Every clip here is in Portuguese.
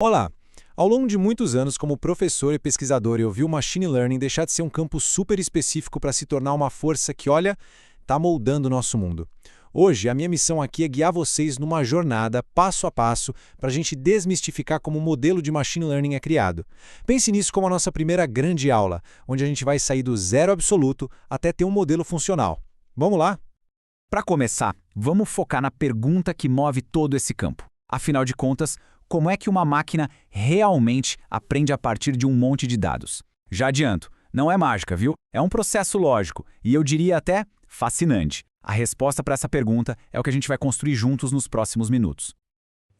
Olá! Ao longo de muitos anos como professor e pesquisador, eu vi o machine learning deixar de ser um campo super específico para se tornar uma força que, olha, está moldando o nosso mundo. Hoje, a minha missão aqui é guiar vocês numa jornada, passo a passo, para a gente desmistificar como o modelo de machine learning é criado. Pense nisso como a nossa primeira grande aula, onde a gente vai sair do zero absoluto até ter um modelo funcional. Vamos lá? Para começar, vamos focar na pergunta que move todo esse campo. Afinal de contas, como é que uma máquina realmente aprende a partir de um monte de dados? Já adianto, não é mágica, viu? É um processo lógico e eu diria até fascinante. A resposta para essa pergunta é o que a gente vai construir juntos nos próximos minutos.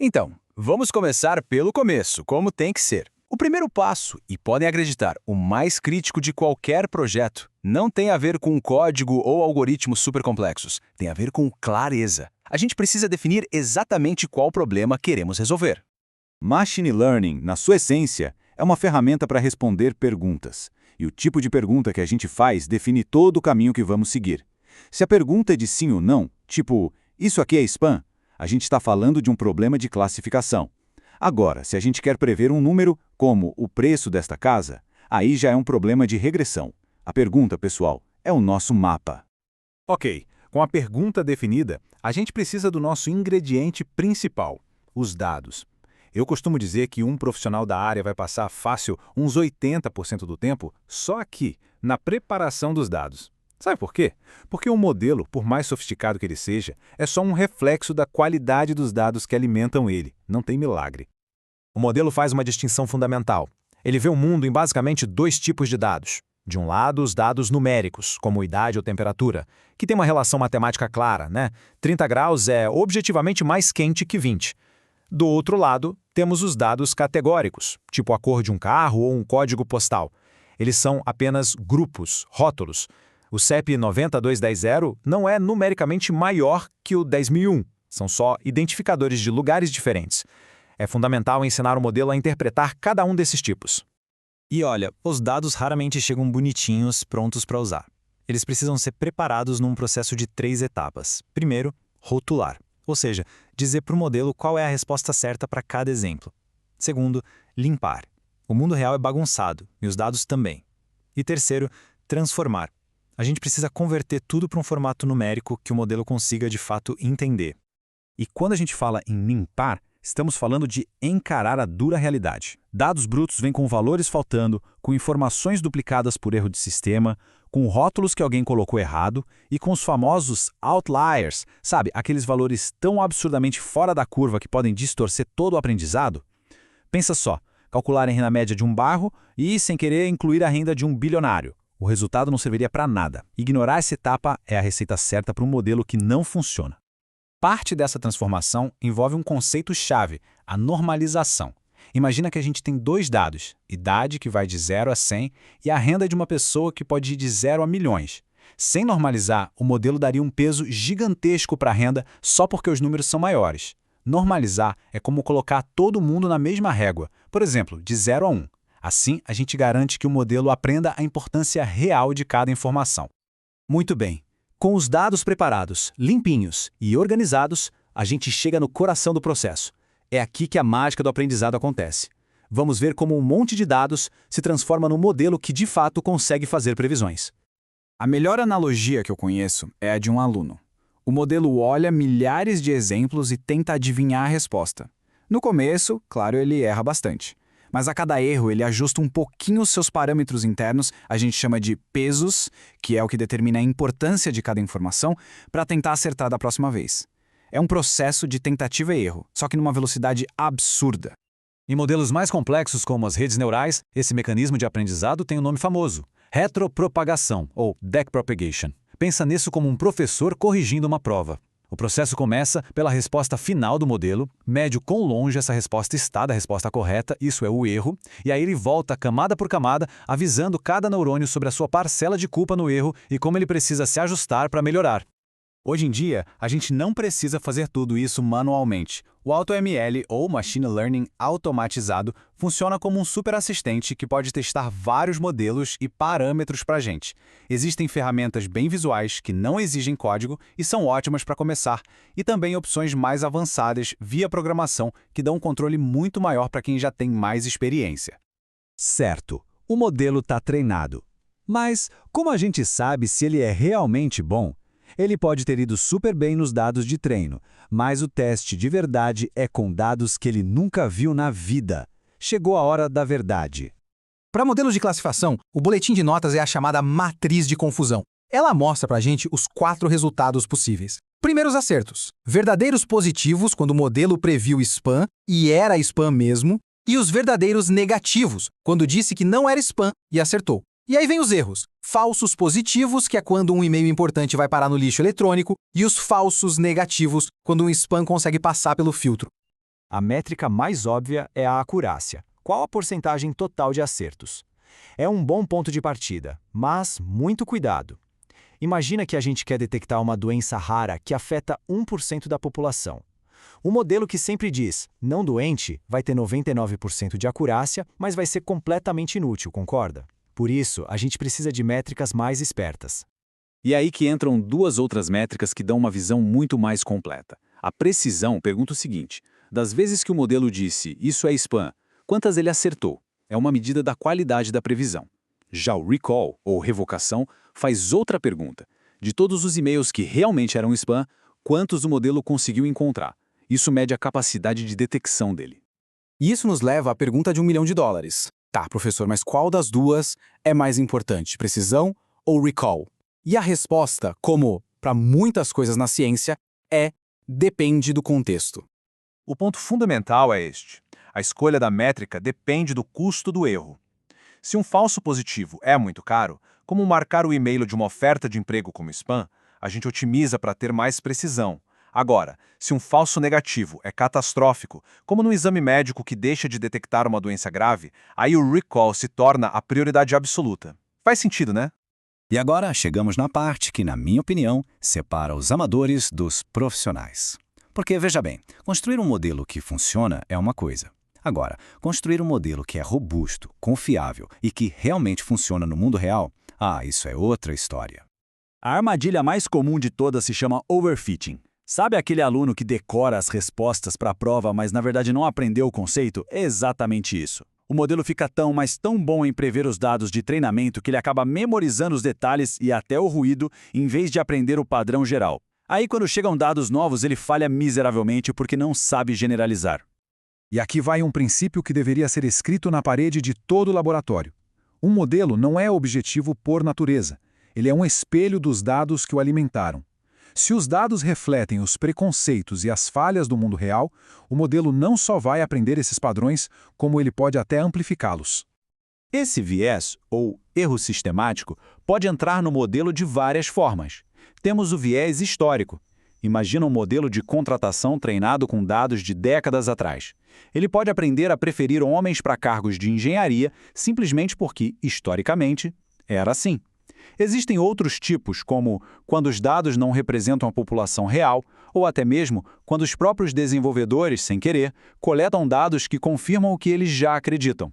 Então, vamos começar pelo começo, como tem que ser. O primeiro passo, e podem acreditar, o mais crítico de qualquer projeto, não tem a ver com código ou algoritmos supercomplexos, tem a ver com clareza. A gente precisa definir exatamente qual problema queremos resolver. Machine Learning, na sua essência, é uma ferramenta para responder perguntas. E o tipo de pergunta que a gente faz define todo o caminho que vamos seguir. Se a pergunta é de sim ou não, tipo, isso aqui é spam, a gente está falando de um problema de classificação. Agora, se a gente quer prever um número, como o preço desta casa, aí já é um problema de regressão. A pergunta, pessoal, é o nosso mapa. Ok, com a pergunta definida, a gente precisa do nosso ingrediente principal, os dados. Eu costumo dizer que um profissional da área vai passar fácil uns 80% do tempo só aqui, na preparação dos dados. Sabe por quê? Porque um modelo, por mais sofisticado que ele seja, é só um reflexo da qualidade dos dados que alimentam ele. Não tem milagre. O modelo faz uma distinção fundamental. Ele vê o mundo em basicamente dois tipos de dados. De um lado, os dados numéricos, como idade ou temperatura, que tem uma relação matemática clara, né? 30 graus é objetivamente mais quente que 20. Do outro lado, temos os dados categóricos, tipo a cor de um carro ou um código postal. Eles são apenas grupos, rótulos. O CEP 90210 não é numericamente maior que o 10001. São só identificadores de lugares diferentes. É fundamental ensinar o modelo a interpretar cada um desses tipos. E olha, os dados raramente chegam bonitinhos, prontos para usar. Eles precisam ser preparados num processo de 3 etapas. Primeiro, rotular, ou seja, dizer para o modelo qual é a resposta certa para cada exemplo. Segundo, limpar. O mundo real é bagunçado, e os dados também. E terceiro, transformar. A gente precisa converter tudo para um formato numérico que o modelo consiga de fato entender. E quando a gente fala em limpar, estamos falando de encarar a dura realidade. Dados brutos vêm com valores faltando, com informações duplicadas por erro de sistema, com rótulos que alguém colocou errado e com os famosos outliers, sabe, aqueles valores tão absurdamente fora da curva que podem distorcer todo o aprendizado. Pensa só, calcular a renda média de um bairro e, sem querer, incluir a renda de um bilionário. O resultado não serviria para nada. Ignorar essa etapa é a receita certa para um modelo que não funciona. Parte dessa transformação envolve um conceito-chave, a normalização. Imagina que a gente tem dois dados, idade, que vai de 0 a 100, e a renda de uma pessoa que pode ir de 0 a milhões. Sem normalizar, o modelo daria um peso gigantesco para a renda só porque os números são maiores. Normalizar é como colocar todo mundo na mesma régua, por exemplo, de 0 a 1. Assim, a gente garante que o modelo aprenda a importância real de cada informação. Muito bem. Com os dados preparados, limpinhos e organizados, a gente chega no coração do processo. É aqui que a mágica do aprendizado acontece. Vamos ver como um monte de dados se transforma num modelo que de fato consegue fazer previsões. A melhor analogia que eu conheço é a de um aluno. O modelo olha milhares de exemplos e tenta adivinhar a resposta. No começo, claro, ele erra bastante. Mas a cada erro ele ajusta um pouquinho os seus parâmetros internos, a gente chama de pesos, que é o que determina a importância de cada informação, para tentar acertar da próxima vez. É um processo de tentativa e erro, só que numa velocidade absurda. Em modelos mais complexos como as redes neurais, esse mecanismo de aprendizado tem um nome famoso: retropropagação, ou backpropagation. Pensa nisso como um professor corrigindo uma prova. O processo começa pela resposta final do modelo, mede o quão longe essa resposta está da resposta correta, isso é o erro, e aí ele volta camada por camada, avisando cada neurônio sobre a sua parcela de culpa no erro e como ele precisa se ajustar para melhorar. Hoje em dia, a gente não precisa fazer tudo isso manualmente. O AutoML, ou Machine Learning automatizado, funciona como um super assistente que pode testar vários modelos e parâmetros para a gente. Existem ferramentas bem visuais que não exigem código e são ótimas para começar, e também opções mais avançadas via programação que dão um controle muito maior para quem já tem mais experiência. Certo, o modelo está treinado. Mas como a gente sabe se ele é realmente bom? Ele pode ter ido super bem nos dados de treino, mas o teste de verdade é com dados que ele nunca viu na vida. Chegou a hora da verdade. Para modelos de classificação, o boletim de notas é a chamada matriz de confusão. Ela mostra para a gente os 4 resultados possíveis. Primeiros acertos. Verdadeiros positivos, quando o modelo previu spam e era spam mesmo, e os verdadeiros negativos, quando disse que não era spam e acertou. E aí vem os erros. Falsos positivos, que é quando um e-mail importante vai parar no lixo eletrônico, e os falsos negativos, quando um spam consegue passar pelo filtro. A métrica mais óbvia é a acurácia. Qual a porcentagem total de acertos? É um bom ponto de partida, mas muito cuidado. Imagina que a gente quer detectar uma doença rara que afeta 1% da população. O modelo que sempre diz, não doente, vai ter 99% de acurácia, mas vai ser completamente inútil, concorda? Por isso, a gente precisa de métricas mais espertas. E é aí que entram 2 outras métricas que dão uma visão muito mais completa. A precisão pergunta o seguinte: das vezes que o modelo disse isso é spam, quantas ele acertou? É uma medida da qualidade da previsão. Já o recall, ou revocação, faz outra pergunta. De todos os e-mails que realmente eram spam, quantos o modelo conseguiu encontrar? Isso mede a capacidade de detecção dele. E isso nos leva à pergunta de $1 milhão. Tá, professor, mas qual das duas é mais importante, precisão ou recall? E a resposta, como para muitas coisas na ciência, é depende do contexto. O ponto fundamental é este. A escolha da métrica depende do custo do erro. Se um falso positivo é muito caro, como marcar o e-mail de uma oferta de emprego como spam, a gente otimiza para ter mais precisão. Agora, se um falso negativo é catastrófico, como no exame médico que deixa de detectar uma doença grave, aí o recall se torna a prioridade absoluta. Faz sentido, né? E agora chegamos na parte que, na minha opinião, separa os amadores dos profissionais. Porque, veja bem, construir um modelo que funciona é uma coisa. Agora, construir um modelo que é robusto, confiável e que realmente funciona no mundo real, isso é outra história. A armadilha mais comum de todas se chama overfitting. Sabe aquele aluno que decora as respostas para a prova, mas na verdade não aprendeu o conceito? É exatamente isso. O modelo fica tão, mas tão bom em prever os dados de treinamento que ele acaba memorizando os detalhes e até o ruído, em vez de aprender o padrão geral. Aí, quando chegam dados novos, ele falha miseravelmente porque não sabe generalizar. E aqui vai um princípio que deveria ser escrito na parede de todo laboratório. Um modelo não é objetivo por natureza. Ele é um espelho dos dados que o alimentaram. Se os dados refletem os preconceitos e as falhas do mundo real, o modelo não só vai aprender esses padrões, como ele pode até amplificá-los. Esse viés, ou erro sistemático, pode entrar no modelo de várias formas. Temos o viés histórico. Imagina um modelo de contratação treinado com dados de décadas atrás. Ele pode aprender a preferir homens para cargos de engenharia simplesmente porque, historicamente, era assim. Existem outros tipos, como quando os dados não representam a população real, ou até mesmo quando os próprios desenvolvedores, sem querer, coletam dados que confirmam o que eles já acreditam.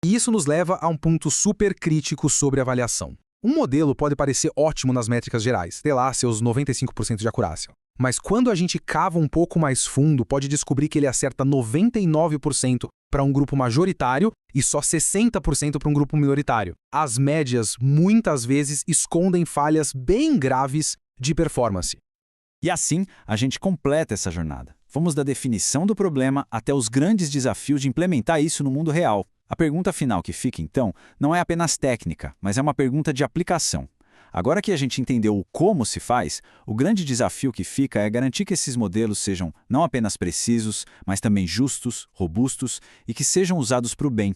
E isso nos leva a um ponto super crítico sobre avaliação. Um modelo pode parecer ótimo nas métricas gerais, ter lá seus 95% de acurácia. Mas quando a gente cava um pouco mais fundo, pode descobrir que ele acerta 99% para um grupo majoritário e só 60% para um grupo minoritário. As médias, muitas vezes, escondem falhas bem graves de performance. E assim, a gente completa essa jornada. Vamos da definição do problema até os grandes desafios de implementar isso no mundo real. A pergunta final que fica, então, não é apenas técnica, mas é uma pergunta de aplicação. Agora que a gente entendeu o como se faz, o grande desafio que fica é garantir que esses modelos sejam não apenas precisos, mas também justos, robustos e que sejam usados para o bem,